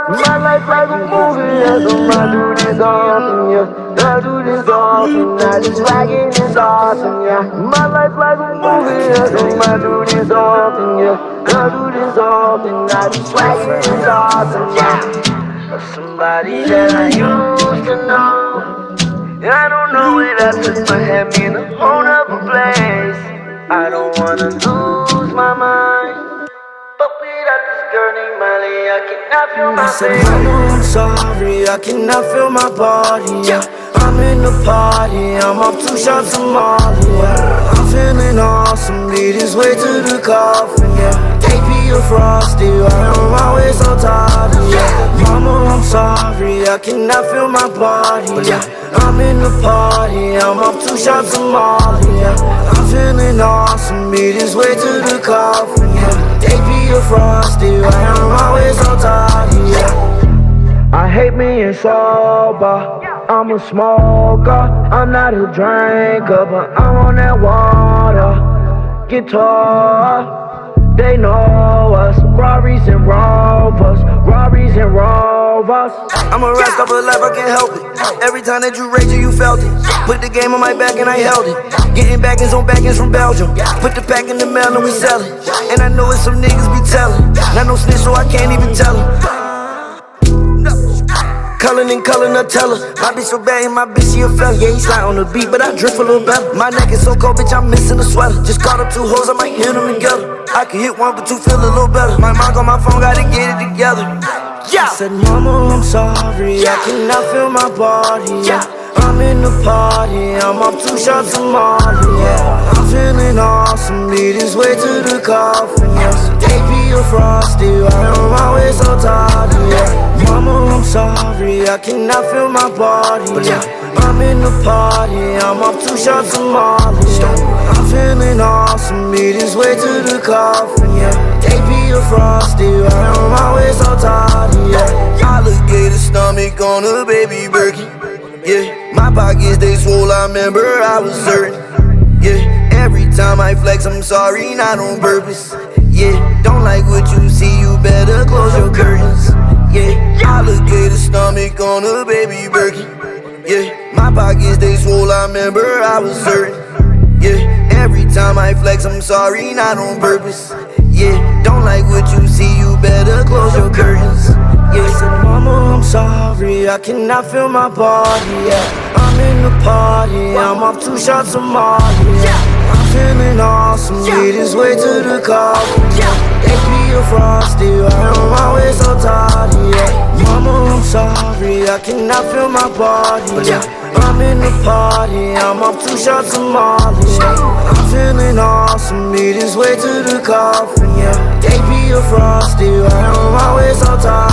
My life like a movie, yeah, so I do this often, yeah. I do this often, now this wagon is awesome, yeah. My life like a movie, yeah, so I do this often, yeah. I do this often, now this wagon is awesome, yeah. Somebody that I used to know, I don't know it, I took my hand in a whole nother place. I don't wanna lose my mind, but without this girl named Miley, I cannot feel my face. I said, Mama, I'm sorry, I cannot feel my body, yeah. I'm in the party, I'm off 2 shots of Molly, yeah. I'm feeling awesome, lead this way to the coffin, yeah. AP or Frosty, I'm always so tired, yeah. Mama, I'm sorry, I cannot feel my body, yeah. I'm in the party, I'm off 2 shots of Molly, yeah. I'm feeling awesome, lead this way to the coffin, yeah. AP or Frosty, I'm always so tired, yeah. I hate being sober, I'm a smoker, I'm not a drinker, but I'm on that water, guitar, they know us, Rarries and Rovers, Rarries and Rovers. I'm a rest of a life, I can't help it, every time that you rage you felt it, put the game on my back and I held it, getting backings on backings from Belgium, put the pack in the mail and we sell it, and I know it's some niggas be telling, not no snitch so I can't even tell them. Cullin' and cullin' Nutella. My bitch so bad and my bitch she a fella. Yeah, he slide on the beat, but I drift a little better. My neck is so cold, bitch, I'm missing a sweater. Just caught up 2 hoes, I might hit them together. I can hit 1, but 2 feel a little better. My mom on my phone, gotta get it together. Yeah. I said, Mama, I'm sorry, I cannot feel my body. Yeah. I'm in the party, I'm off 2 shots of Molly. Yeah. I'm feeling awesome, lead this way to the coffin. Yeah. AP or Frosty, I'm always so tired. Yeah. Mama, I'm sorry, I cannot feel my body, yeah. I'm in the party, I'm off 2 shots of Molly, yeah. I'm feeling awesome, lead this way to the coffin, yeah. AP or Frosty, I'm always so tired, yeah. Alligator stomach on a baby Birkin, yeah. My pockets, they swole, I remember I was certain, yeah. Every time I flex, I'm sorry, not on purpose, yeah. Don't like what you see, you better close your curtains. Yeah, alligator stomach on a baby Birkin. Yeah, my pockets they swole, I remember I was certain. Yeah, every time I flex, I'm sorry, not on purpose. Yeah, don't like what you see, you better close your curtains. Yeah, I said, Mama, I'm sorry, I cannot feel my body. Yeah, I'm in the party, I'm off 2 shots of Molly. Yeah, I'm feeling awesome, lead this way to the coffin. AP or Frosty, I'm always so tired, yeah. Mama, I'm sorry, I cannot feel my body, yeah. I'm in the party, I'm off 2 shots of Molly, yeah. I'm feeling awesome, lead this way to the coffin, yeah. AP or Frosty, I'm always so tired.